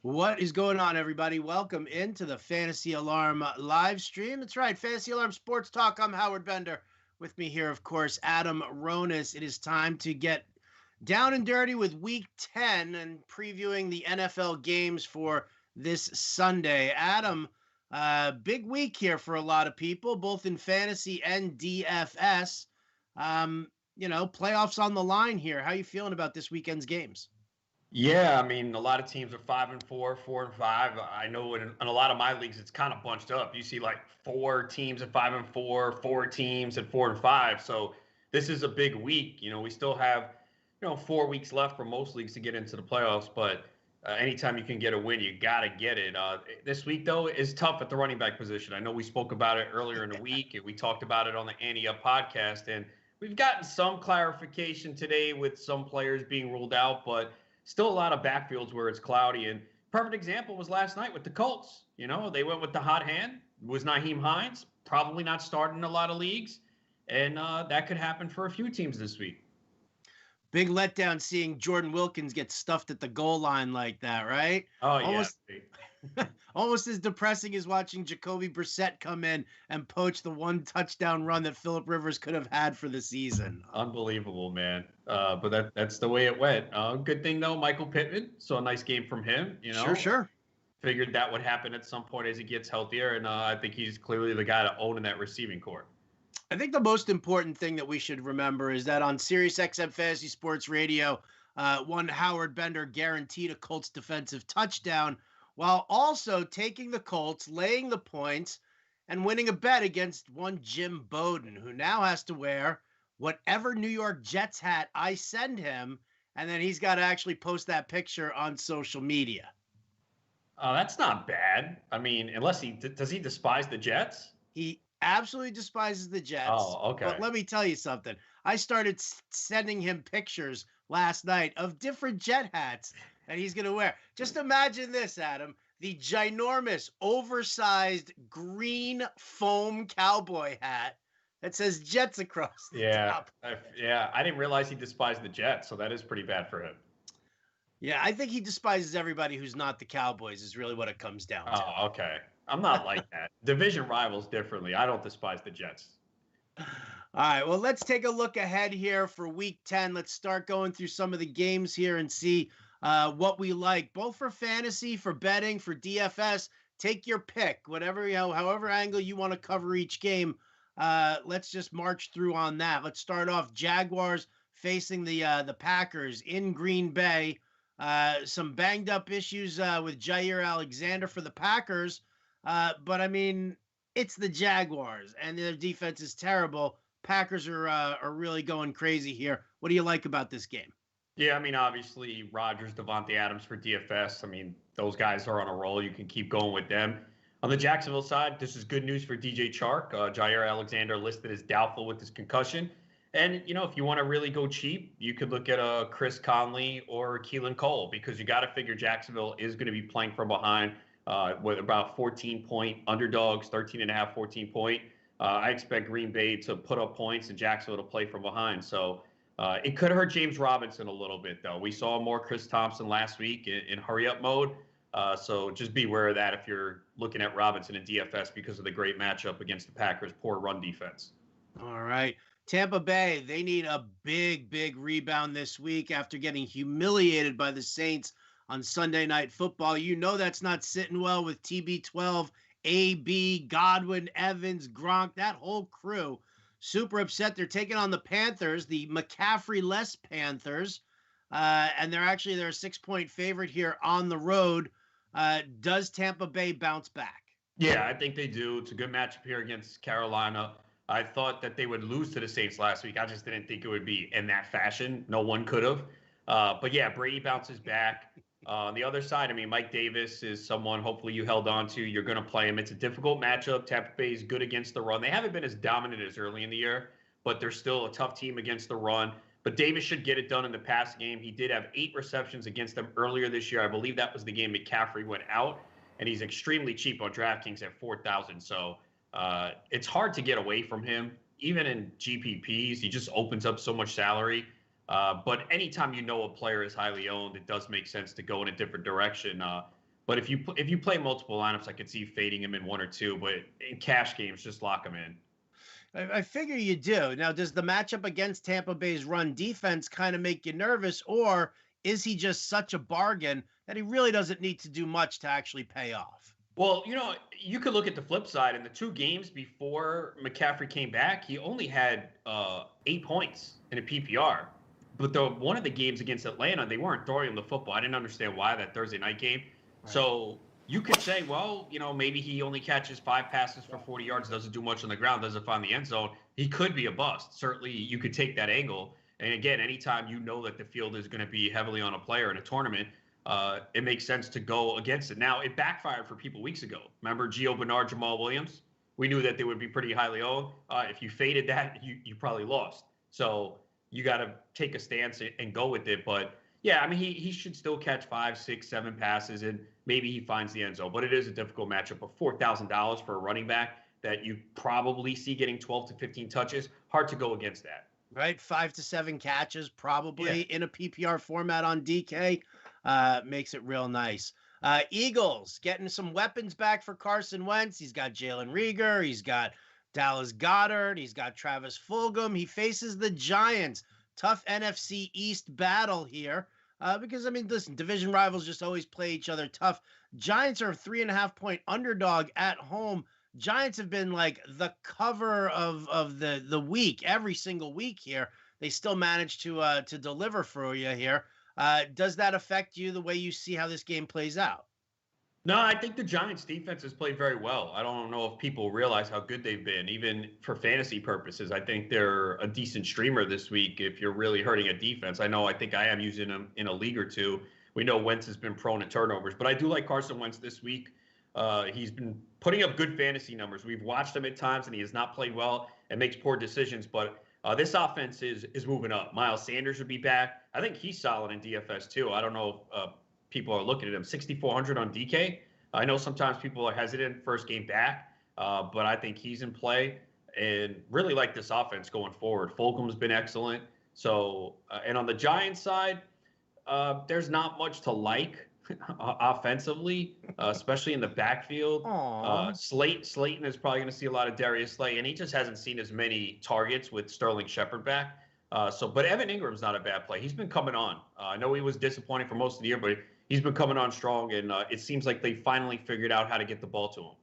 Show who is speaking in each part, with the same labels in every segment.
Speaker 1: What is going on, everybody? Welcome into the Fantasy Alarm live stream. That's right, Fantasy Alarm Sports Talk. I'm Howard Bender. With me here, of course, Adam Ronis. It is time to get down and dirty with Week 10 and previewing the NFL games for this Sunday. Adam, big week here for a lot of people, both in fantasy and DFS. Playoffs on the line here. How you feeling about this weekend's games?
Speaker 2: Yeah, I mean, a lot of teams are 5-4, 4-5. I know in a lot of my leagues, it's kind of bunched up. You see like four teams at 5-4, four teams at 4-5. So this is a big week. We still have 4 weeks left for most leagues to get into the playoffs. But anytime you can get a win, you got to get it. This week though is tough at the running back position. I know we spoke about it earlier in the week, and we talked about it on the Ante Up podcast, and we've gotten some clarification today with some players being ruled out, but still a lot of backfields where it's cloudy. And perfect example was last night with the Colts. They went with the hot hand. It was Nyheim Hines, probably not starting in a lot of leagues. And that could happen for a few teams this week.
Speaker 1: Big letdown seeing Jordan Wilkins get stuffed at the goal line like that, right?
Speaker 2: Oh,
Speaker 1: almost,
Speaker 2: yeah.
Speaker 1: almost as depressing as watching Jacoby Brissett come in and poach the one touchdown run that Phillip Rivers could have had for the season.
Speaker 2: Unbelievable, man. But that's the way it went. Good thing, though, Michael Pittman. So a nice game from him.
Speaker 1: Sure.
Speaker 2: Figured that would happen at some point as he gets healthier. And I think he's clearly the guy to own in that receiving corps.
Speaker 1: I think the most important thing that we should remember is that on SiriusXM Fantasy Sports Radio, one Howard Bender guaranteed a Colts defensive touchdown while also taking the Colts, laying the points, and winning a bet against one Jim Bowden, who now has to wear whatever New York Jets hat I send him, and then he's got to actually post that picture on social media.
Speaker 2: That's not bad. I mean, unless does he despise the Jets?
Speaker 1: He absolutely despises the Jets.
Speaker 2: Oh, okay.
Speaker 1: But let me tell you something. I started sending him pictures last night of different Jet hats that he's going to wear. Just imagine this, Adam. The ginormous, oversized green foam cowboy hat that says Jets across the top.
Speaker 2: I didn't realize he despised the Jets, so that is pretty bad for him.
Speaker 1: Yeah, I think he despises everybody who's not the Cowboys is really what it comes down to.
Speaker 2: Oh, okay. I'm not like that. Division rivals differently. I don't despise the Jets.
Speaker 1: All right, well, let's take a look ahead here for Week 10. Let's start going through some of the games here and see what we like, both for fantasy, for betting, for DFS. Take your pick, whatever, however angle you want to cover each game. Let's just march through on that. Let's start off Jaguars facing the Packers in Green Bay. Some banged up issues with Jair Alexander for the Packers. But I mean, it's the Jaguars and their defense is terrible. Packers are really going crazy here. What do you like about this game?
Speaker 2: Yeah, I mean, obviously Rodgers, Devontae Adams for DFS. I mean, those guys are on a roll. You can keep going with them. On the Jacksonville side, this is good news for DJ Chark. Jair Alexander listed as doubtful with his concussion. And, if you want to really go cheap, you could look at Chris Conley or Keelan Cole, because you got to figure Jacksonville is going to be playing from behind with about 14-point underdogs, 13.5, 14-point. I expect Green Bay to put up points and Jacksonville to play from behind. So it could hurt James Robinson a little bit, though. We saw more Chris Thompson last week in hurry-up mode. So just be aware of that if you're looking at Robinson and DFS because of the great matchup against the Packers' poor run defense.
Speaker 1: All right. Tampa Bay, they need a big rebound this week after getting humiliated by the Saints on Sunday Night Football. That's not sitting well with TB12, AB, Godwin, Evans, Gronk, that whole crew. Super upset. They're taking on the Panthers, the McCaffrey-less Panthers, and they're a 6-point favorite here on the road. Does Tampa Bay bounce back?
Speaker 2: Yeah, I think they do. It's a good matchup here against Carolina. I thought that they would lose to the Saints last week. I just didn't think it would be in that fashion. No one could have. But yeah, Brady bounces back. On the other side, I mean, Mike Davis is someone hopefully you held on to. You're going to play him. It's a difficult matchup. Tampa Bay is good against the run. They haven't been as dominant as early in the year, but they're still a tough team against the run. But Davis should get it done in the pass game. He did have 8 receptions against them earlier this year. I believe that was the game McCaffrey went out, and he's extremely cheap on DraftKings at $4,000. So it's hard to get away from him. Even in GPPs, he just opens up so much salary. But anytime a player is highly owned, it does make sense to go in a different direction. But if you play multiple lineups, I could see fading him in one or two. But in cash games, just lock him in.
Speaker 1: I figure you do. Now, does the matchup against Tampa Bay's run defense kind of make you nervous, or is he just such a bargain that he really doesn't need to do much to actually pay off?
Speaker 2: Well, you could look at the flip side. In the 2 games before McCaffrey came back, he only had 8 points in a PPR. But one of the games against Atlanta, they weren't throwing him the football. I didn't understand why, that Thursday night game. Right. So you could say, well, maybe he only catches 5 passes for 40 yards, doesn't do much on the ground, doesn't find the end zone. He could be a bust. Certainly, you could take that angle. And again, anytime you know that the field is going to be heavily on a player in a tournament, it makes sense to go against it. Now, it backfired for people weeks ago. Remember Gio Bernard, Jamal Williams? We knew that they would be pretty highly owned. If you faded that, you probably lost. So you got to take a stance and go with it. But yeah, I mean, he should still catch 5, 6, 7 passes, and maybe he finds the end zone. But it is a difficult matchup of $4,000 for a running back that you probably see getting 12 to 15 touches. Hard to go against that.
Speaker 1: Right, 5 to 7 catches probably in a PPR format on DK makes it real nice. Eagles getting some weapons back for Carson Wentz. He's got Jalen Reagor. He's got Dallas Goedert. He's got Travis Fulgham. He faces the Giants. Tough NFC East battle here because, I mean, listen, division rivals just always play each other tough. Giants are a 3.5-point underdog at home. Giants have been like the cover of the week every single week here. They still manage to deliver for you here. Does that affect you the way you see how this game plays out?
Speaker 2: No, I think the Giants defense has played very well. I don't know if people realize how good they've been, even for fantasy purposes. I think they're a decent streamer this week if you're really hurting a defense. I think I am using them in a league or two. We know Wentz has been prone to turnovers, but I do like Carson Wentz this week. He's been putting up good fantasy numbers. We've watched him at times, and he has not played well and makes poor decisions. But this offense is moving up. Miles Sanders would be back. I think he's solid in DFS too. I don't know if people are looking at him. 6,400 on DK. I know sometimes people are hesitant first game back, but I think he's in play and really like this offense going forward. Fulgham's been excellent. So, and on the Giants side, there's not much to like offensively, especially in the backfield. Slayton is probably going to see a lot of Darius Slay, and he just hasn't seen as many targets with Sterling Shepard back. But Evan Ingram's not a bad play. He's been coming on. I know he was disappointing for most of the year, but he's been coming on strong, and it seems like they finally figured out how to get the ball to him.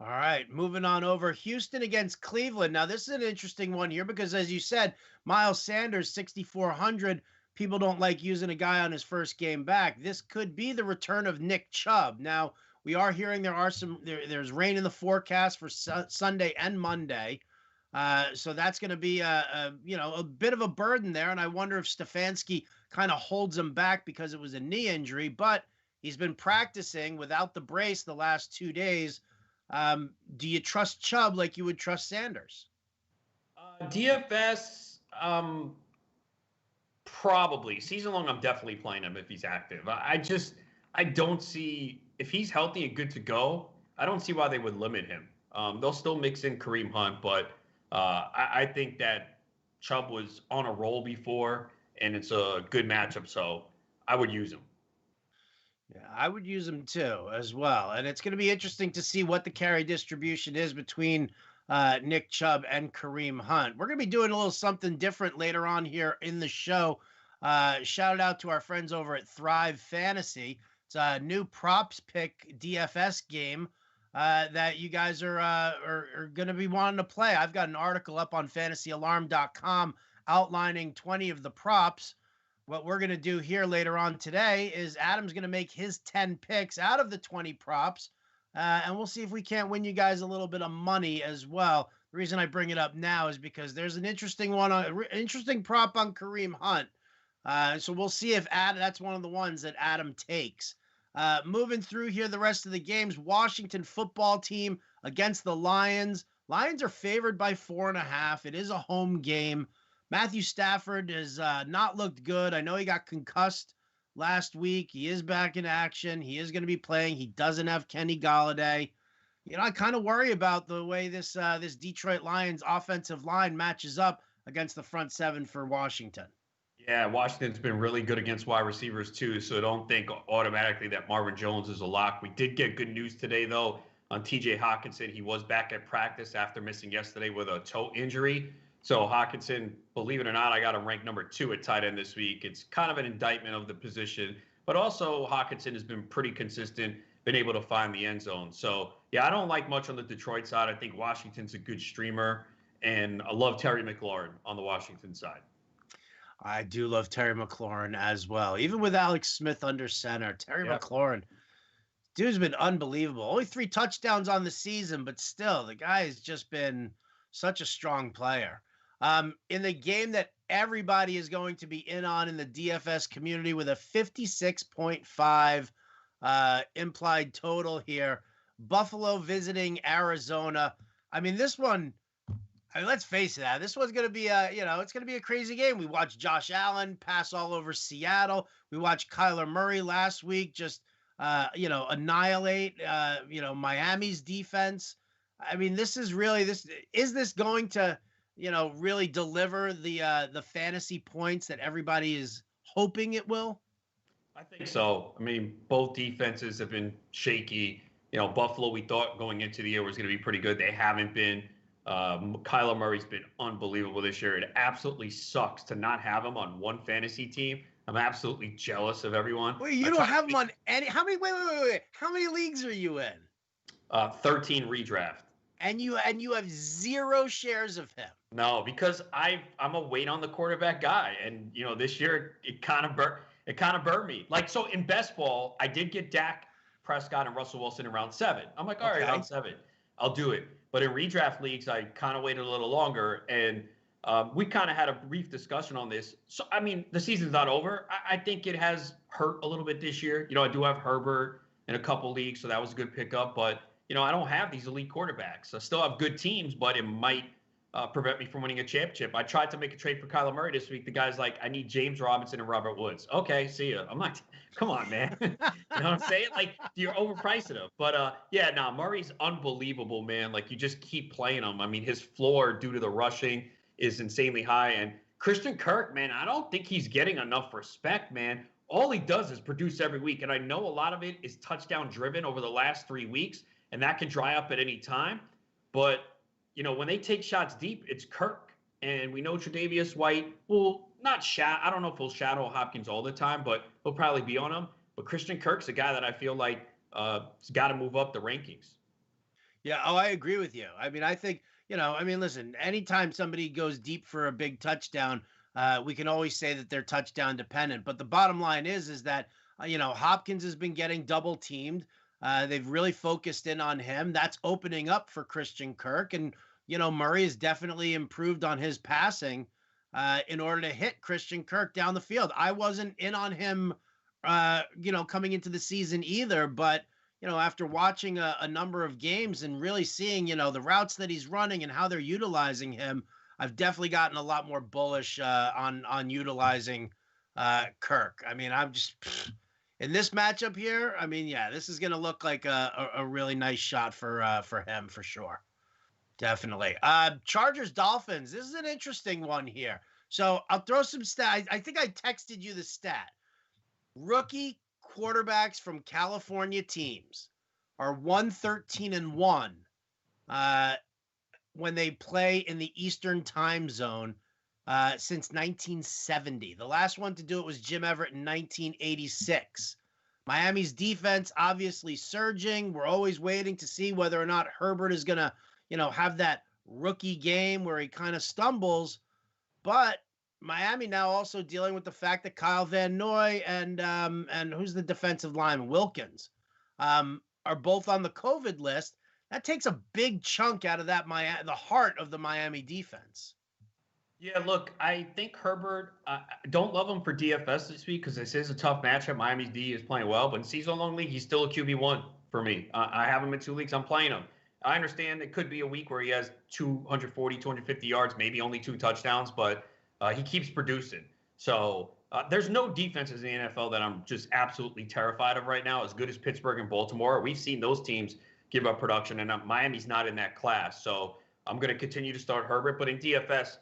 Speaker 1: All right, moving on over. Houston against Cleveland. Now, this is an interesting one here because, as you said, Miles Sanders, 6,400. People don't like using a guy on his first game back. This could be the return of Nick Chubb. Now, we are hearing there's rain in the forecast for Sunday and Monday. So that's going to be a bit of a burden there. And I wonder if Stefanski kind of holds him back because it was a knee injury, but he's been practicing without the brace the last 2 days. Do you trust Chubb like you would trust Sanders?
Speaker 2: DFS, probably. Season long, I'm definitely playing him if he's active. I don't see, if he's healthy and good to go, I don't see why they would limit him. They'll still mix in Kareem Hunt, but I think that Chubb was on a roll before, and it's a good matchup, so I would use him.
Speaker 1: Yeah, I would use him too as well. And it's going to be interesting to see what the carry distribution is between Nick Chubb and Kareem Hunt. We're going to be doing a little something different later on here in the show. Shout out to our friends over at Thrive Fantasy. It's a new props pick DFS game that you guys are going to be wanting to play. I've got an article up on fantasyalarm.com outlining 20 of the props. What we're going to do here later on today is Adam's going to make his 10 picks out of the 20 props, and we'll see if we can't win you guys a little bit of money as well. The reason I bring it up now is because there's an interesting prop on Kareem Hunt. So we'll see if that's one of the ones that Adam takes. Moving through here, the rest of the games, Washington football team against the Lions. Lions are favored by 4.5. It is a home game. Matthew Stafford has not looked good. I know he got concussed last week. He is back in action. He is going to be playing. He doesn't have Kenny Golladay. I kind of worry about the way this Detroit Lions offensive line matches up against the front seven for Washington.
Speaker 2: Yeah, Washington's been really good against wide receivers too, so don't think automatically that Marvin Jones is a lock. We did get good news today though on TJ Hawkinson. He was back at practice after missing yesterday with a toe injury. So Hawkinson, believe it or not, I got him ranked number 2 at tight end this week. It's kind of an indictment of the position, but also Hawkinson has been pretty consistent, been able to find the end zone. So yeah, I don't like much on the Detroit side. I think Washington's a good streamer, and I love Terry McLaurin on the Washington side.
Speaker 1: I do love Terry McLaurin as well. Even with Alex Smith under center, Terry
Speaker 2: Yeah.
Speaker 1: McLaurin, dude's been unbelievable. Only 3 touchdowns on the season, but still, the guy has just been such a strong player. In the game that everybody is going to be in on in the DFS community with a 56.5 implied total here, Buffalo visiting Arizona. I mean, this one, I mean, let's face it, this one's going to be it's going to be a crazy game. We watched Josh Allen pass all over Seattle. We watched Kyler Murray last week just annihilate Miami's defense. I mean, this is this going to really deliver the fantasy points that everybody is hoping it will?
Speaker 2: I think so. I mean, both defenses have been shaky. Buffalo, we thought going into the year was going to be pretty good. They haven't been. Kyler Murray's been unbelievable this year. It absolutely sucks to not have him on one fantasy team. I'm absolutely jealous of everyone.
Speaker 1: Wait, you don't have him on any? How many? Wait. How many leagues are you in?
Speaker 2: 13 redraft.
Speaker 1: And you have 0 shares of him.
Speaker 2: No, because I'm a wait on the quarterback guy, and this year it kind of burned me. Like, so in best ball, I did get Dak Prescott and Russell Wilson in round 7. I'm like, all right, round 7, I'll do it. But in redraft leagues, I kind of waited a little longer, and we kind of had a brief discussion on this. So, I mean, the season's not over. I think it has hurt a little bit this year. I do have Herbert in a couple leagues, so that was a good pickup. But, I don't have these elite quarterbacks. I still have good teams, but it might prevent me from winning a championship. I tried to make a trade for Kyler Murray this week. The guy's like, I need James Robinson and Robert Woods. Okay, see ya. I'm like, come on, man. You know what I'm saying? Like, you're overpricing him. But, Murray's unbelievable, man. Like, you just keep playing him. I mean, his floor due to the rushing is insanely high. And Christian Kirk, man, I don't think he's getting enough respect, man. All he does is produce every week. And I know a lot of it is touchdown driven over the last 3 weeks, and that can dry up at any time. But when they take shots deep, it's Kirk. And we know Tre'Davious White will I don't know if he'll shadow Hopkins all the time, but he'll probably be on him. But Christian Kirk's a guy that I feel like has got to move up the rankings.
Speaker 1: Yeah, I agree with you. I mean, I think, listen, anytime somebody goes deep for a big touchdown, we can always say that they're touchdown dependent. But the bottom line is that, Hopkins has been getting double teamed. They've really focused in on him. That's opening up for Christian Kirk. And, Murray has definitely improved on his passing in order to hit Christian Kirk down the field. I wasn't in on him, coming into the season either. But, after watching a number of games and really seeing, the routes that he's running and how they're utilizing him, I've definitely gotten a lot more bullish on utilizing Kirk. I mean, I'm just... in this matchup here, I mean, yeah, this is going to look like a really nice shot for him for sure. Definitely. Chargers Dolphins. This is an interesting one here. So I'll throw some stats. I think I texted you the stat. Rookie quarterbacks from California teams are 113-1 when they play in the Eastern time zone since 1970. The last one to do it was Jim Everett in 1986. Miami's defense obviously surging. We're always waiting to see whether or not Herbert is going to, have that rookie game where he kind of stumbles. But Miami now also dealing with the fact that Kyle Van Noy and who's the defensive lineman, Wilkins, are both on the COVID list. That takes a big chunk out of the heart of the Miami defense.
Speaker 2: Yeah, look, I think Herbert, don't love him for DFS this week because this is a tough matchup. Miami's D is playing well, but in season-long league, he's still a QB1 for me. I have him in 2 leagues. I'm playing him. I understand it could be a week where he has 240, 250 yards, maybe only 2 touchdowns, but he keeps producing. So there's no defenses in the NFL that I'm just absolutely terrified of right now, as good as Pittsburgh and Baltimore. We've seen those teams give up production, and Miami's not in that class. So I'm going to continue to start Herbert. But in DFS,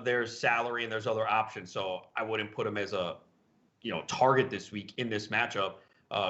Speaker 2: there's salary and there's other options. So I wouldn't put him as a, target this week in this matchup.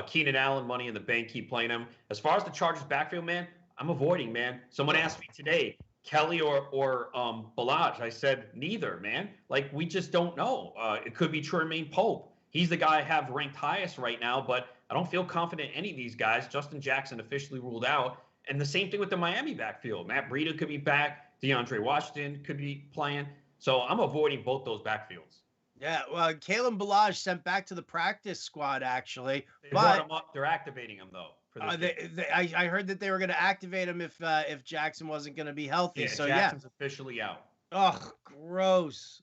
Speaker 2: Keenan Allen, money in the bank, keep playing him. As far as the Chargers backfield, man, I'm avoiding, man. Someone asked me today, Kelly or Balaj. I said neither, man. Like, we just don't know. It could be Tremaine Pope. He's the guy I have ranked highest right now, but I don't feel confident in any of these guys. Justin Jackson officially ruled out. And the same thing with the Miami backfield. Matt Breida could be back. DeAndre Washington could be playing. So I'm avoiding both those backfields.
Speaker 1: Yeah, well, Kalen Balaj sent back to the practice squad, actually.
Speaker 2: They brought him up. They're activating him, though.
Speaker 1: I heard that they were going to activate him if Jackson wasn't going to be healthy.
Speaker 2: Yeah,
Speaker 1: so
Speaker 2: Jackson's officially out.
Speaker 1: Oh, gross.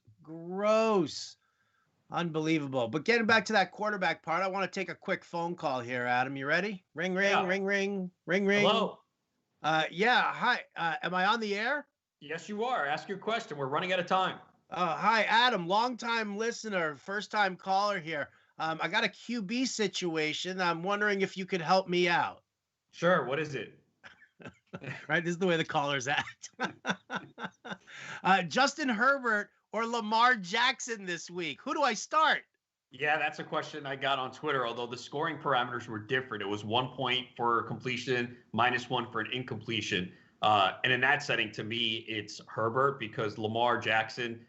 Speaker 1: Unbelievable. But getting back to that quarterback part, I want to take a quick phone call here, Adam. You ready? Ring, ring,
Speaker 2: Yeah.
Speaker 1: ring, ring, ring, ring.
Speaker 2: Hello.
Speaker 1: Yeah, hi. Am I on the air?
Speaker 2: Yes, you are. Ask your question. We're running out of time.
Speaker 1: Hi, Adam. Long-time listener, first-time caller here. I got a QB situation. I'm wondering if you could help me out.
Speaker 2: Sure. What is it?
Speaker 1: Right? This is the way the callers act. Justin Herbert or Lamar Jackson this week? Who do I start?
Speaker 2: Yeah, that's a question I got on Twitter, although the scoring parameters were different. It was 1 point for completion, -1 for an incompletion. And in that setting, to me, it's Herbert because Lamar Jackson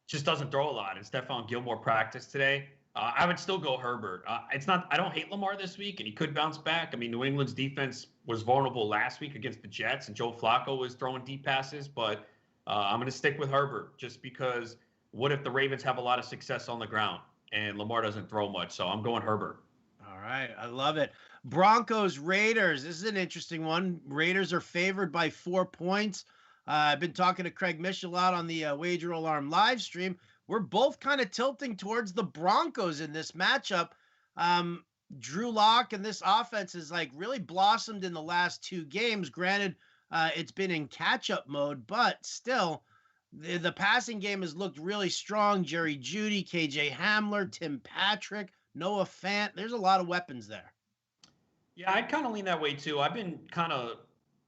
Speaker 2: just doesn't throw a lot. And Stephon Gilmore practiced today. I would still go Herbert. I don't hate Lamar this week, and he could bounce back. I mean, New England's defense was vulnerable last week against the Jets, and Joe Flacco was throwing deep passes. But I'm going to stick with Herbert just because what if the Ravens have a lot of success on the ground and Lamar doesn't throw much? So I'm going Herbert.
Speaker 1: All right. I love it. Broncos, Raiders. This is an interesting one. Raiders are favored by 4 points. I've been talking to Craig Michelot on the Wager Alarm live stream. We're both kind of tilting towards the Broncos in this matchup. Drew Lock and this offense has like really blossomed in the last 2 games. Granted, it's been in catch-up mode, but still, the passing game has looked really strong. Jerry Jeudy, KJ Hamler, Tim Patrick, Noah Fant. There's a lot of weapons there.
Speaker 2: Yeah, I'd kind of lean that way too. I've been kind of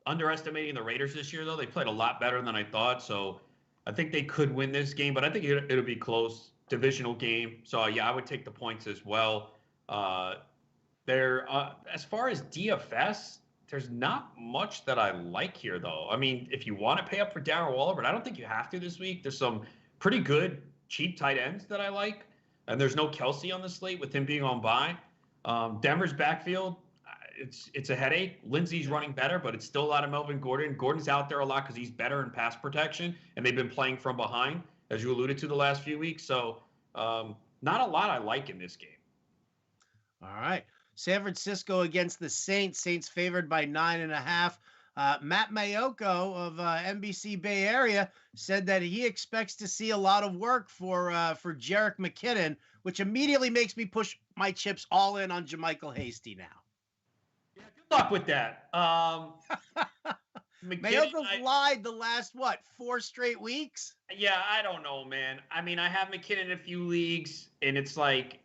Speaker 2: underestimating the Raiders this year, though. They played a lot better than I thought, so I think they could win this game, but I think it'll be close. Divisional game. So, yeah, I would take the points as well. As far as DFS, there's not much that I like here, though. I mean, if you want to pay up for Darren Waller, but I don't think you have to this week. There's some pretty good cheap tight ends that I like, and there's no Kelsey on the slate with him being on bye. Denver's backfield, it's a headache. Lindsey's running better, but it's still a lot of Melvin Gordon. Gordon's out there a lot because he's better in pass protection, and they've been playing from behind, as you alluded to the last few weeks. So not a lot I like in this game.
Speaker 1: All right. San Francisco against the Saints. Saints favored by 9.5. Matt Mayoko of NBC Bay Area said that he expects to see a lot of work for Jerick McKinnon, which immediately makes me push my chips all in on JaMychal Hasty now.
Speaker 2: Yeah, good luck with that.
Speaker 1: Mayoko's lied the last, 4 straight weeks?
Speaker 2: Yeah, I don't know, man. I mean, I have McKinnon in a few leagues, and it's like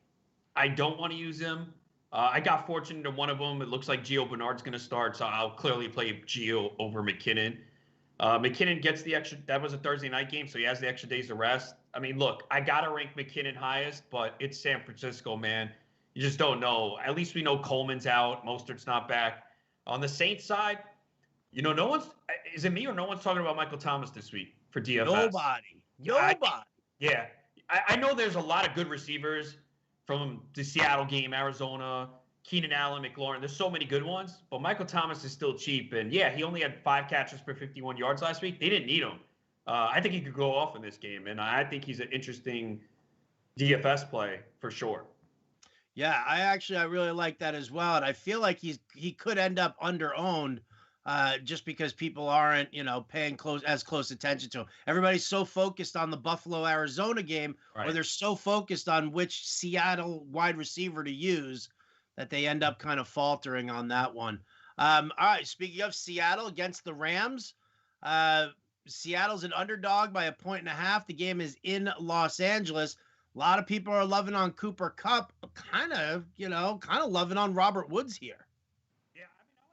Speaker 2: I don't want to use him. I got fortunate in one of them. It looks like Gio Bernard's going to start, so I'll clearly play Gio over McKinnon. McKinnon gets the extra – that was a Thursday night game, so he has the extra days to rest. I mean, look, I got to rank McKinnon highest, but it's San Francisco, man. You just don't know. At least we know Coleman's out. Mostert's not back. On the Saints side, no one's – is it me or no one's talking about Michael Thomas this week for DFS?
Speaker 1: Nobody.
Speaker 2: Yeah. I know there's a lot of good receivers from the Seattle game, Arizona, Keenan Allen, McLaurin. There's so many good ones, but Michael Thomas is still cheap. And, yeah, he only had 5 catches for 51 yards last week. They didn't need him. I think he could go off in this game, and I think he's an interesting DFS play for sure.
Speaker 1: Yeah, I really like that as well, and I feel like he could end up under-owned just because people aren't, paying close attention to him. Everybody's so focused on the Buffalo-Arizona game,
Speaker 2: right,
Speaker 1: or they're so focused on which Seattle wide receiver to use that they end up kind of faltering on that one. All right, speaking of Seattle against the Rams, Seattle's an underdog by 1.5. The game is in Los Angeles. A lot of people are loving on Cooper Kupp, kind of loving on Robert Woods here.
Speaker 2: Yeah,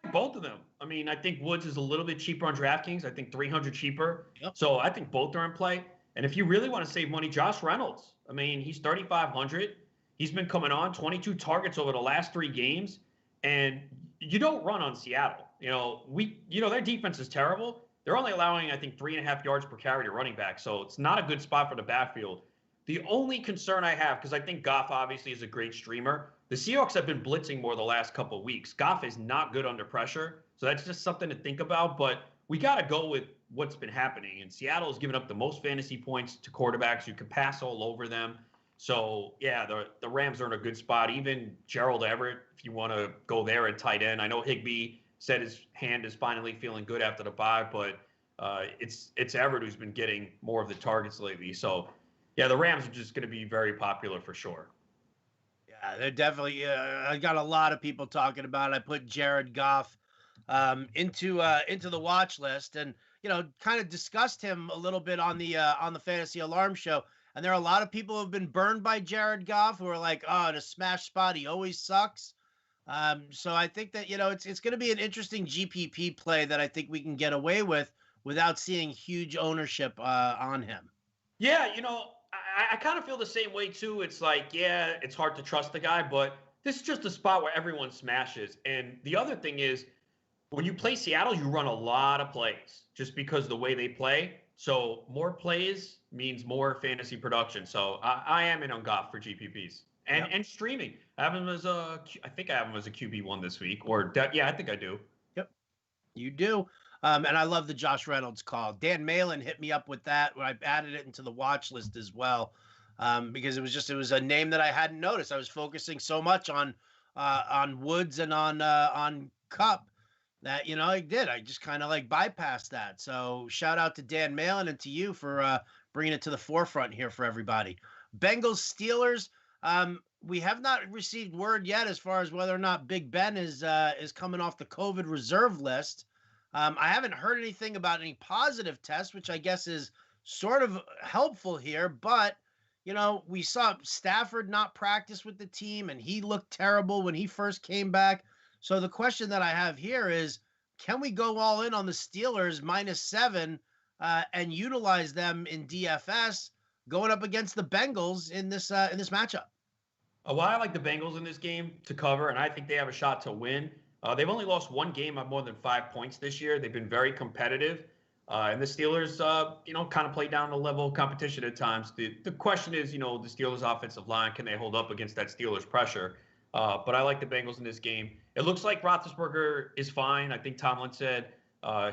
Speaker 2: I like both of them. I mean, I think Woods is a little bit cheaper on DraftKings. I think $300 cheaper.
Speaker 1: Yep.
Speaker 2: So I think both are in play. And if you really want to save money, Josh Reynolds. I mean, he's 3,500. He's been coming on 22 targets over the last 3 games, and you don't run on Seattle. Their defense is terrible. They're only allowing, I think, 3.5 yards per carry to running back, so it's not a good spot for the backfield. The only concern I have, because I think Goff obviously is a great streamer, the Seahawks have been blitzing more the last couple of weeks. Goff is not good under pressure, so that's just something to think about. But we got to go with what's been happening. And Seattle has given up the most fantasy points to quarterbacks. You can pass all over them. So, yeah, the Rams are in a good spot. Even Gerald Everett, if you want to go there at tight end. I know Higbee said his hand is finally feeling good after the bye, but it's Everett who's been getting more of the targets lately. So, yeah, the Rams are just going to be very popular for sure.
Speaker 1: Yeah, they're definitely. I got a lot of people talking about it. I put Jared Goff into the watch list, and kind of discussed him a little bit on the Fantasy Alarm Show. And there are a lot of people who have been burned by Jared Goff who are like, oh, in a smash spot, he always sucks. So I think that it's going to be an interesting GPP play that I think we can get away with without seeing huge ownership on him.
Speaker 2: Yeah, I kind of feel the same way too. It's like, yeah, it's hard to trust the guy, but this is just a spot where everyone smashes. And the other thing is, when you play Seattle, you run a lot of plays just because of the way they play. So more plays means more fantasy production. So I am in on Goff for GPPs and streaming. I have him as I think I have him as a QB1 this week, yeah, I think I do.
Speaker 1: Yep, you do. And I love the Josh Reynolds call. Dan Malin hit me up with that when I added it into the watch list as well, because it was a name that I hadn't noticed. I was focusing so much on Woods and on Cup that I just kind of like bypassed that. So shout out to Dan Malin and to you for bringing it to the forefront here for everybody. Bengals Steelers. We have not received word yet as far as whether or not Big Ben is coming off the COVID reserve list. I haven't heard anything about any positive tests, which I guess is sort of helpful here. But, we saw Stafford not practice with the team, and he looked terrible when he first came back. So the question that I have here is, can we go all in on the Steelers -7 and utilize them in DFS going up against the Bengals in this matchup?
Speaker 2: Well, I like the Bengals in this game to cover, and I think they have a shot to win. They've only lost one game by more than 5 points this year. They've been very competitive. And the Steelers, kind of play down the level of competition at times. The question is, the Steelers' offensive line, can they hold up against that Steelers pressure? But I like the Bengals in this game. It looks like Roethlisberger is fine. I think Tomlin said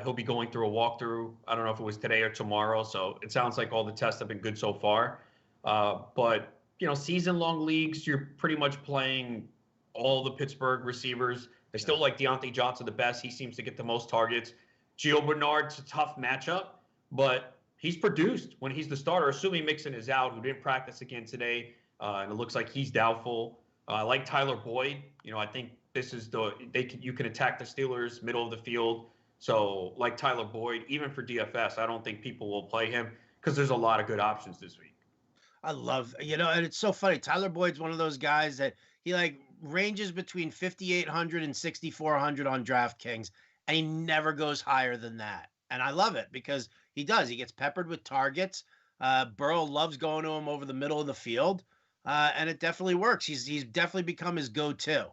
Speaker 2: he'll be going through a walkthrough. I don't know if it was today or tomorrow. So it sounds like all the tests have been good so far. But, season-long leagues, you're pretty much playing all the Pittsburgh receivers. They still like Deontay Johnson the best. He seems to get the most targets. Gio Bernard's a tough matchup, but he's produced when he's the starter, assuming Mixon is out, who didn't practice again today, and it looks like he's doubtful. I like Tyler Boyd. I think this is you can attack the Steelers middle of the field. So like Tyler Boyd, even for DFS, I don't think people will play him because there's a lot of good options this week.
Speaker 1: I love, and it's so funny. Tyler Boyd's one of those guys that he ranges between 5,800 and 6,400 on DraftKings, and he never goes higher than that. And I love it because he does. He gets peppered with targets. Burrow loves going to him over the middle of the field, and it definitely works. He's definitely become his go-to.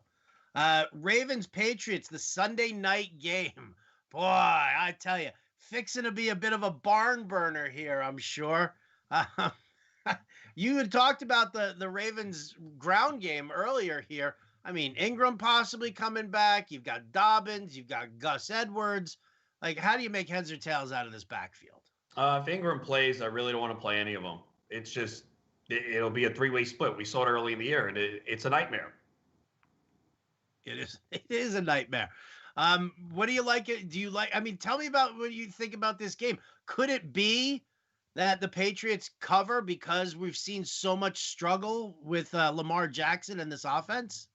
Speaker 1: Ravens Patriots, the Sunday night game. Boy, I tell you, fixing to be a bit of a barn burner here, I'm sure. You had talked about the Ravens ground game earlier here. I mean, Ingram possibly coming back. You've got Dobbins. You've got Gus Edwards. How do you make heads or tails out of this backfield?
Speaker 2: If Ingram plays, I really don't want to play any of them. It's just, it'll be a three-way split. We saw it early in the year, and it's a nightmare.
Speaker 1: It is a nightmare. What do you like? Do you like, tell me about what you think about this game. Could it be that the Patriots cover because we've seen so much struggle with Lamar Jackson and this offense?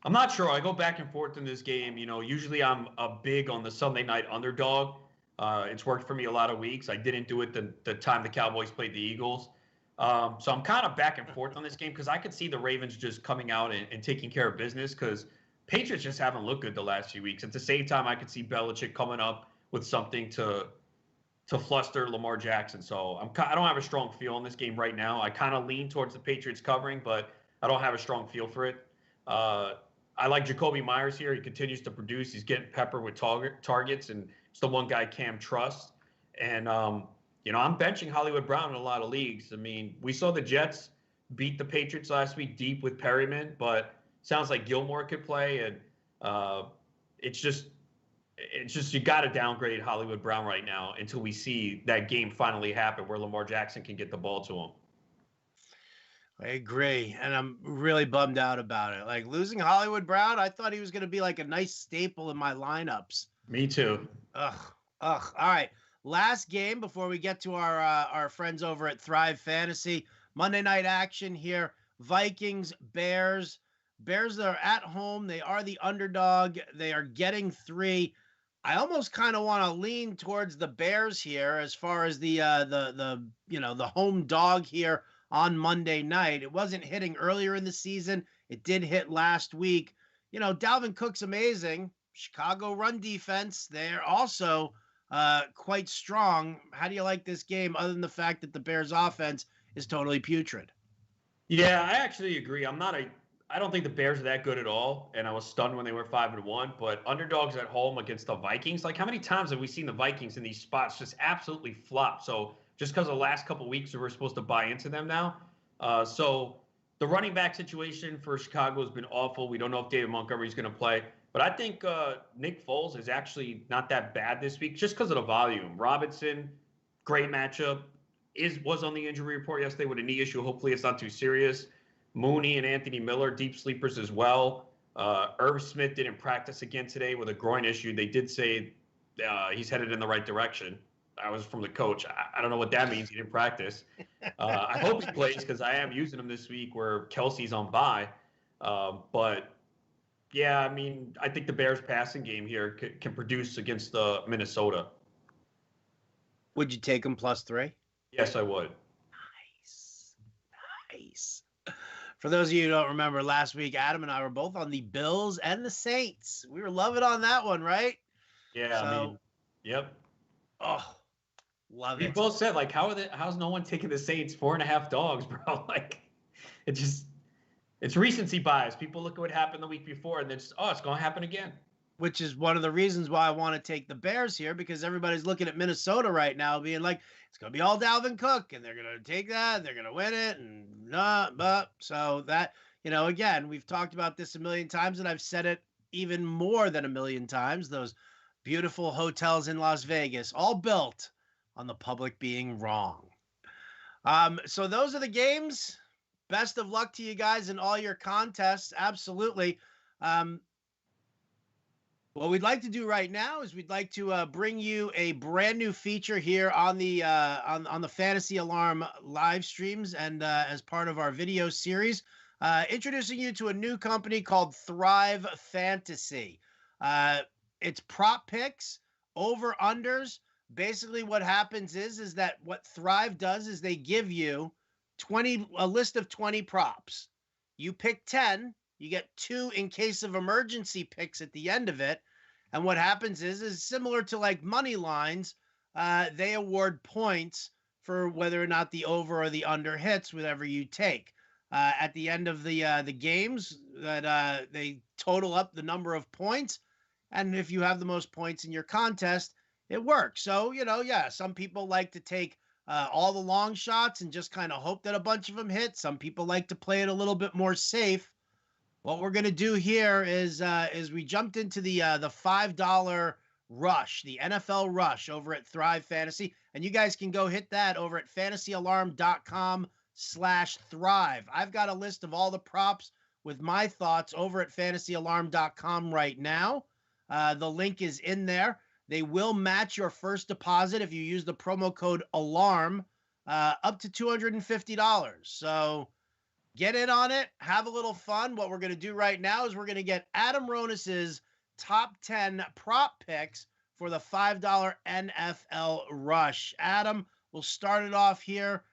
Speaker 2: I'm not sure. I go back and forth in this game. Usually I'm big on the Sunday night underdog. It's worked for me a lot of weeks. I didn't do it the time the Cowboys played the Eagles. So I'm kind of back and forth on this game because I could see the Ravens just coming out and taking care of business because Patriots just haven't looked good the last few weeks. At the same time, I could see Belichick coming up with something to to fluster Lamar Jackson. So I don't have a strong feel in this game right now. I kind of lean towards the Patriots covering, but I don't have a strong feel for it. I like Jacoby Myers here. He continues to produce. He's getting peppered with targets, and it's the one guy Cam trusts. And I'm benching Hollywood Brown in a lot of leagues. I mean, we saw the Jets beat the Patriots last week deep with Perryman, but sounds like Gilmore could play, and it's just you got to downgrade Hollywood Brown right now until we see that game finally happen where Lamar Jackson can get the ball to him.
Speaker 1: I agree, and I'm really bummed out about it. Like losing Hollywood Brown, I thought he was going to be like a nice staple in my lineups.
Speaker 2: Me too.
Speaker 1: Ugh. All right, last game before we get to our friends over at Thrive Fantasy. Monday night action here. Vikings, Bears. Bears are at home. They are the underdog. They are getting 3. I almost kind of want to lean towards the Bears here as far as the home dog here on Monday night. It wasn't hitting earlier in the season. It did hit last week. Dalvin Cook's amazing. Chicago run defense, they're also quite strong. How do you like this game other than the fact that the Bears offense is totally putrid?
Speaker 2: Yeah, I actually agree. I don't think the Bears are that good at all, and I was stunned when they were 5-1. But underdogs at home against the Vikings, like how many times have we seen the Vikings in these spots just absolutely flop? So just because the last couple of weeks we were supposed to buy into them now. So the running back situation for Chicago has been awful. We don't know if David Montgomery is going to play, but I think Nick Foles is actually not that bad this week just because of the volume. Robinson, great matchup, was on the injury report yesterday with a knee issue. Hopefully it's not too serious. Mooney and Anthony Miller, deep sleepers as well. Irv Smith didn't practice again today with a groin issue. They did say he's headed in the right direction. That was from the coach. I don't know what that means. He didn't practice. I hope he plays because I am using him this week where Kelsey's on bye. But, yeah, I mean, I think the Bears passing game here can produce against Minnesota.
Speaker 1: Would you take him +3?
Speaker 2: Yes, I would.
Speaker 1: Nice. For those of you who don't remember, last week, Adam and I were both on the Bills and the Saints. We were loving on that one, right?
Speaker 2: Yeah, I mean, yep.
Speaker 1: Oh, love
Speaker 2: we
Speaker 1: it.
Speaker 2: We both said, like, how's no one taking the Saints 4.5 dogs, bro? Like, it's recency bias. People look at what happened the week before, and then it's going to happen again.
Speaker 1: Which is one of the reasons why I want to take the Bears here, because everybody's looking at Minnesota right now being like, it's going to be all Dalvin Cook, and they're going to take that, and they're going to win it, and so that, again, we've talked about this a million times, and I've said it even more than a million times, those beautiful hotels in Las Vegas, all built on the public being wrong. So those are the games. Best of luck to you guys in all your contests. Absolutely. What we'd like to do right now is we'd like to bring you a brand new feature here on the on the Fantasy Alarm live streams and as part of our video series, introducing you to a new company called Thrive Fantasy. It's prop picks, over-unders. Basically what happens is that what Thrive does is they give you a list of 20 props. You pick 10, you get 2 in case of emergency picks at the end of it. And what happens is similar to like money lines, they award points for whether or not the over or the under hits, whatever you take. At the end of the games, that they total up the number of points, and if you have the most points in your contest, it works. So some people like to take all the long shots and just kind of hope that a bunch of them hit. Some people like to play it a little bit more safe. What we're going to do here is we jumped into the $5 rush, the NFL rush over at Thrive Fantasy. And you guys can go hit that over at fantasyalarm.com/thrive. I've got a list of all the props with my thoughts over at fantasyalarm.com right now. The link is in there. They will match your first deposit if you use the promo code ALARM up to $250. So get in on it. Have a little fun. What we're going to do right now is we're going to get Adam Ronis's top 10 prop picks for the $5 NFL rush. Adam, we'll start it off here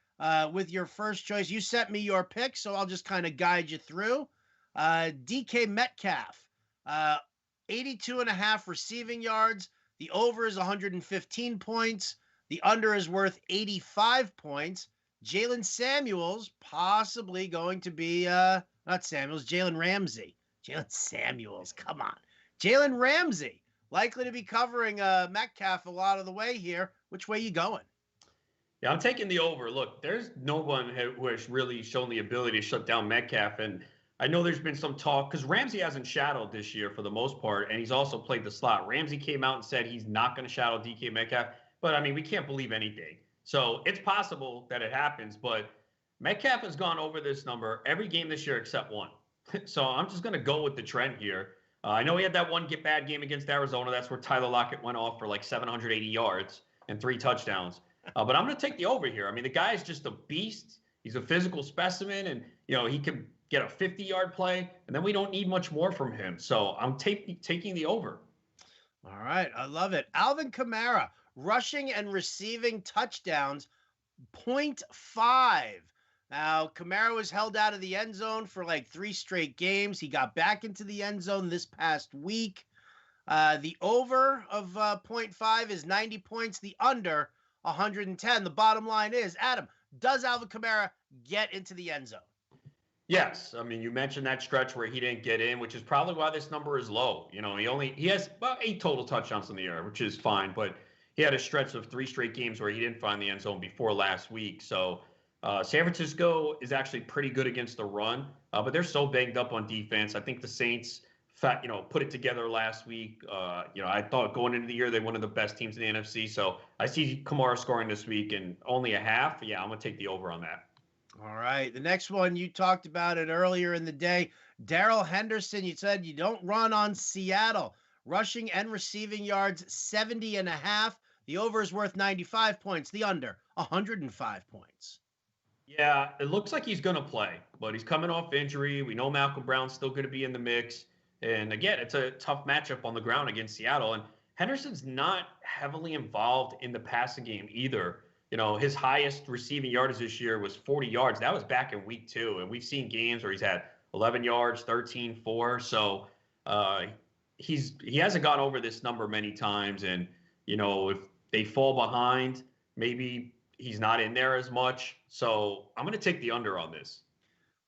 Speaker 1: with your first choice. You sent me your pick, so I'll just kind of guide you through. DK Metcalf, 82.5 receiving yards. The over is 115 points. The under is worth 85 points. Jalen Samuels possibly going to be, not Samuels, Jalen Ramsey. Jalen Samuels, come on. Jalen Ramsey likely to be covering Metcalf a lot of the way here. Which way you going?
Speaker 2: Yeah, I'm taking the over. Look, there's no one who has really shown the ability to shut down Metcalf. And I know there's been some talk because Ramsey hasn't shadowed this year for the most part, and he's also played the slot. Ramsey came out and said he's not going to shadow DK Metcalf. But I mean, we can't believe anything. So it's possible that it happens. But Metcalf has gone over this number every game this year except one. So I'm just going to go with the trend here. I know he had that one bad game against Arizona. That's where Tyler Lockett went off for like 780 yards and 3 touchdowns. But I'm going to take the over here. I mean, the guy is just a beast. He's a physical specimen, and he can get a 50-yard play, and then we don't need much more from him. So I'm taking the over.
Speaker 1: All right, I love it. Alvin Kamara, rushing and receiving touchdowns, 0.5. Now, Kamara was held out of the end zone for like 3 straight games. He got back into the end zone this past week. The over of 0.5 is 90 points. The under, 110. The bottom line is, Adam, does Alvin Kamara get into the end zone?
Speaker 2: Yes. I mean, you mentioned that stretch where he didn't get in, which is probably why this number is low. He has about 8 total touchdowns in the air, which is fine, but he had a stretch of 3 straight games where he didn't find the end zone before last week. So San Francisco is actually pretty good against the run, but they're so banged up on defense. I think the Saints, put it together last week. I thought going into the year, they're one of the best teams in the NFC. So I see Kamara scoring this week and only a half. Yeah, I'm going to take the over on that.
Speaker 1: All right. The next one, you talked about it earlier in the day. Darrell Henderson, you said you don't run on Seattle. Rushing and receiving yards, 70.5. The over is worth 95 points. The under, 105 points.
Speaker 2: Yeah, it looks like he's going to play, but he's coming off injury. We know Malcolm Brown's still going to be in the mix. And again, it's a tough matchup on the ground against Seattle. And Henderson's not heavily involved in the passing game either. His highest receiving yardage this year was 40 yards. That was back in week 2. And we've seen games where he's had 11 yards, 13, 4. So he hasn't gone over this number many times. And, if they fall behind, maybe he's not in there as much. So I'm going to take the under on this.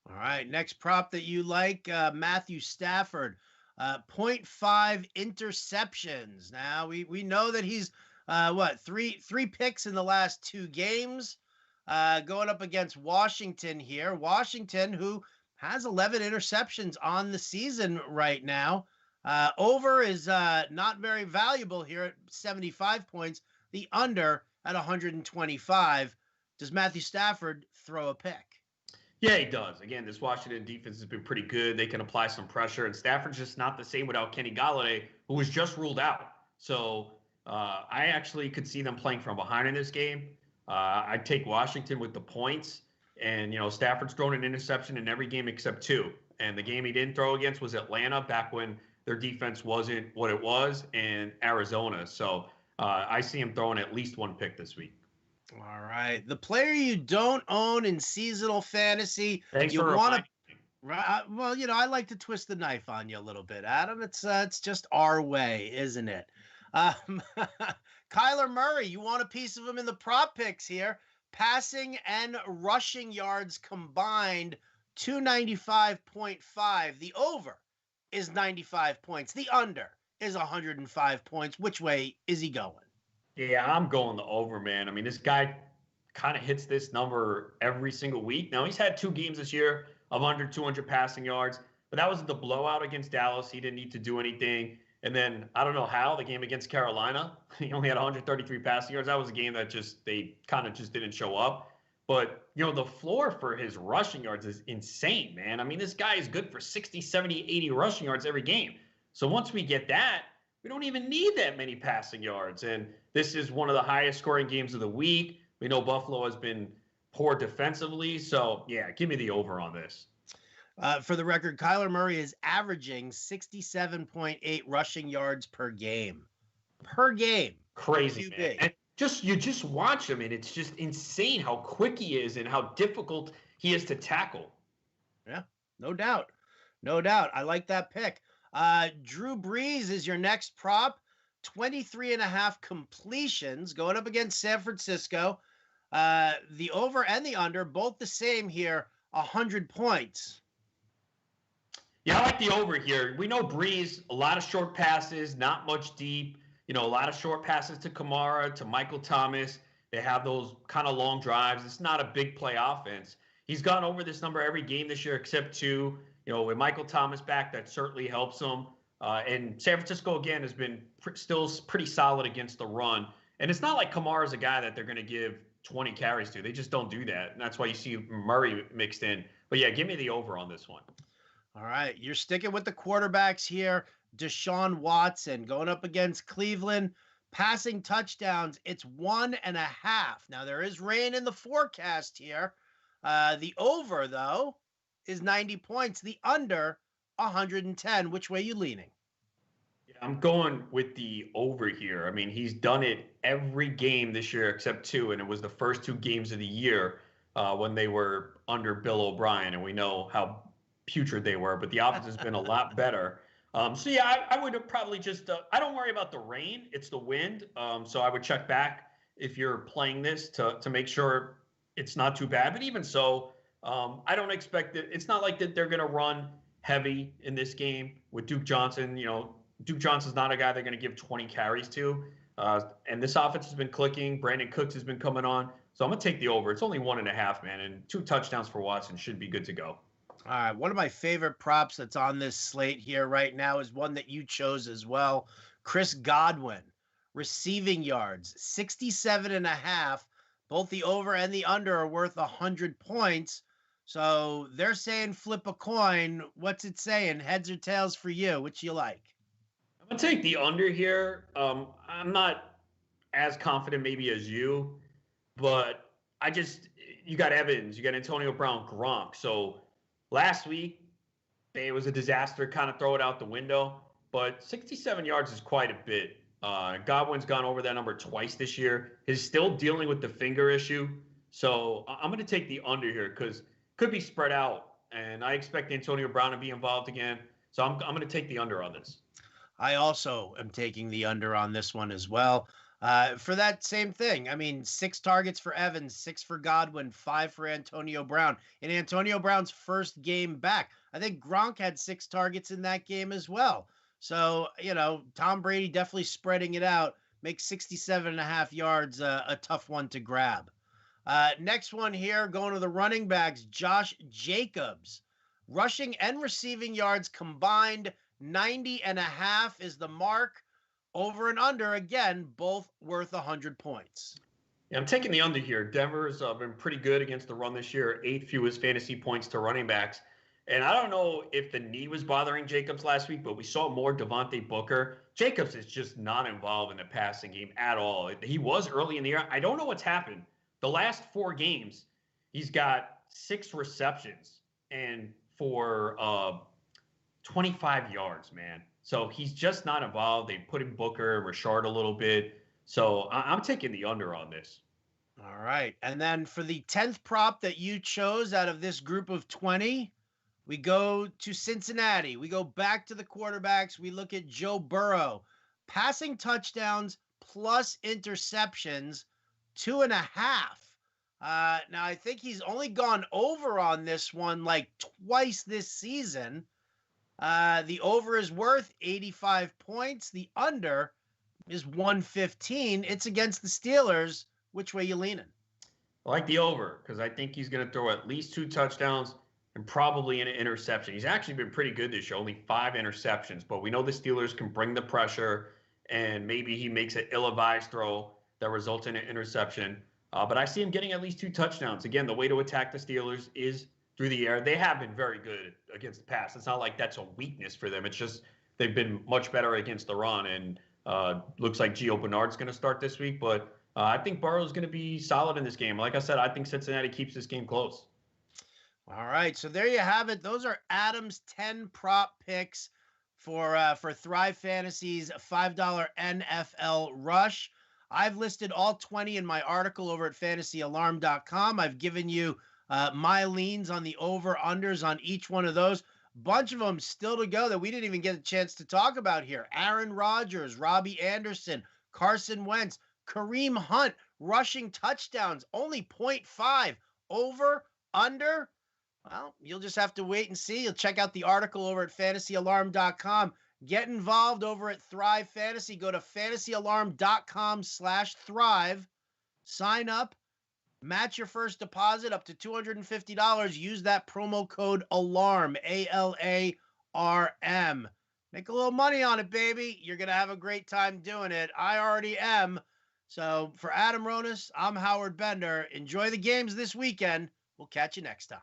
Speaker 1: All right. Next prop that you like, Matthew Stafford, 0.5 interceptions. Now, we know that he's three picks in the last 2 games, going up against Washington here. Washington, who has 11 interceptions on the season right now. Over is not very valuable here at 75 points. The under at 125. Does Matthew Stafford throw a pick?
Speaker 2: Yeah, he does. Again, this Washington defense has been pretty good. They can apply some pressure, and Stafford's just not the same without Kenny Golladay, who was just ruled out. So I actually could see them playing from behind in this game. I'd take Washington with the points. And, Stafford's thrown an interception in every game except 2. And the game he didn't throw against was Atlanta, back when their defense wasn't what it was, and Arizona. So I see him throwing at least 1 pick this week.
Speaker 1: All right. The player you don't own in seasonal fantasy.
Speaker 2: Thanks
Speaker 1: you
Speaker 2: for
Speaker 1: want to. Right. Well, I like to twist the knife on you a little bit, Adam. It's just our way, isn't it? Kyler Murray, you want a piece of him in the prop picks here. Passing and rushing yards combined, 295.5. The over is 95 points. The under is 105 points. Which way is he going?
Speaker 2: Yeah, I'm going the over, man. I mean, this guy kind of hits this number every single week. Now, he's had 2 games this year of under 200 passing yards, but that was the blowout against Dallas. He didn't need to do anything. And then I don't know how the game against Carolina, he only had 133 passing yards. That was a game that they kind of just didn't show up. But, the floor for his rushing yards is insane, man. I mean, this guy is good for 60, 70, 80 rushing yards every game. So once we get that, we don't even need that many passing yards. And this is one of the highest scoring games of the week. We know Buffalo has been poor defensively. So, yeah, give me the over on this.
Speaker 1: For the record, Kyler Murray is averaging 67.8 rushing yards per game. Per game.
Speaker 2: Crazy, man. And you just watch him, and it's just insane how quick he is and how difficult he is to tackle.
Speaker 1: Yeah, no doubt. No doubt. I like that pick. Drew Brees is your next prop. 23.5 completions going up against San Francisco. The over and the under, both the same here, 100 points.
Speaker 2: Yeah, I like the over here. We know Breeze, a lot of short passes, not much deep. A lot of short passes to Kamara, to Michael Thomas. They have those kind of long drives. It's not a big play offense. He's gone over this number every game this year except two. With Michael Thomas back, that certainly helps him. And San Francisco, again, has been still pretty solid against the run. And it's not like Kamara's a guy that they're going to give 20 carries to. They just don't do that. And that's why you see Murray mixed in. But yeah, give me the over on this one.
Speaker 1: All right, you're sticking with the quarterbacks here. Deshaun Watson going up against Cleveland. Passing touchdowns, it's 1.5. Now, there is rain in the forecast here. The over, though, is 90 points. The under, 110. Which way you leaning?
Speaker 2: Yeah, I'm going with the over here. I mean, he's done it every game this year except two, and it was the first two games of the year when they were under Bill O'Brien, and we know how putrid they were, but the offense has been a lot better. So yeah, I would have probably just I don't worry about the rain, it's the wind. So I would check back if you're playing this to make sure it's not too bad. But even so, I don't expect it. It's not like that they're going to run heavy in this game with Duke Johnson. Duke Johnson's not a guy they're going to give 20 carries to. And this offense has been clicking. Brandon Cooks has been coming on. So I'm going to take the over. It's only 1.5, man, and 2 touchdowns for Watson should be good to go.
Speaker 1: All right, one of my favorite props that's on this slate here right now is one that you chose as well. Chris Godwin, receiving yards, 67.5. Both the over and the under are worth 100 points. So they're saying flip a coin. What's it saying? Heads or tails for you? Which you like?
Speaker 2: I'm going to take the under here. I'm not as confident maybe as you, but you got Evans, you got Antonio Brown, Gronk. So last week, it was a disaster, kind of throw it out the window. But 67 yards is quite a bit. Godwin's gone over that number twice this year. He's still dealing with the finger issue. So I'm going to take the under here because it could be spread out. And I expect Antonio Brown to be involved again. So I'm going to take the under on this.
Speaker 1: I also am taking the under on this one as well. For that same thing. I mean, 6 targets for Evans, 6 for Godwin, 5 for Antonio Brown. In Antonio Brown's first game back, I think Gronk had 6 targets in that game as well. So, Tom Brady definitely spreading it out, makes 67.5 yards a tough one to grab. Next one here, going to the running backs, Josh Jacobs. Rushing and receiving yards combined, 90.5 is the mark. Over and under, again, both worth 100 points.
Speaker 2: Yeah, I'm taking the under here. Denver's been pretty good against the run this year, 8th fewest fantasy points to running backs. And I don't know if the knee was bothering Jacobs last week, but we saw more Devontae Booker. Jacobs is just not involved in the passing game at all. He was early in the year. I don't know what's happened. The last 4 games, he's got 6 receptions and for 25 yards, man. So he's just not involved. They put in Booker, Rashard a little bit. So I'm taking the under on this.
Speaker 1: All right. And then for the 10th prop that you chose out of this group of 20, we go to Cincinnati. We go back to the quarterbacks. We look at Joe Burrow. Passing touchdowns plus interceptions, 2.5. Now, I think he's only gone over on this one like twice this season. The over is worth 85 points. The under is 115. It's against the Steelers. Which way you leaning?
Speaker 2: I like the over because I think he's going to throw at least 2 touchdowns and probably an interception. He's actually been pretty good this year, only 5 interceptions. But we know the Steelers can bring the pressure, and maybe he makes an ill-advised throw that results in an interception. But I see him getting at least 2 touchdowns. Again, the way to attack the Steelers is through the air. They have been very good against the pass. It's not like that's a weakness for them. It's just they've been much better against the run. And looks like Gio Bernard's going to start this week. But I think Burrow's going to be solid in this game. Like I said, I think Cincinnati keeps this game close.
Speaker 1: All right. So there you have it. Those are Adam's 10 prop picks for Thrive Fantasy's $5 NFL Rush. I've listed all 20 in my article over at fantasyalarm.com. I've given you my leans on the over-unders on each one of those. Bunch of them still to go that we didn't even get a chance to talk about here. Aaron Rodgers, Robbie Anderson, Carson Wentz, Kareem Hunt, rushing touchdowns, only 0.5. Over, under. Well, you'll just have to wait and see. You'll check out the article over at fantasyalarm.com. Get involved over at Thrive Fantasy. Go to fantasyalarm.com/thrive. Sign up. Match your first deposit up to $250. Use that promo code ALARM, ALARM. Make a little money on it, baby. You're going to have a great time doing it. I already am. So for Adam Ronis, I'm Howard Bender. Enjoy the games this weekend. We'll catch you next time.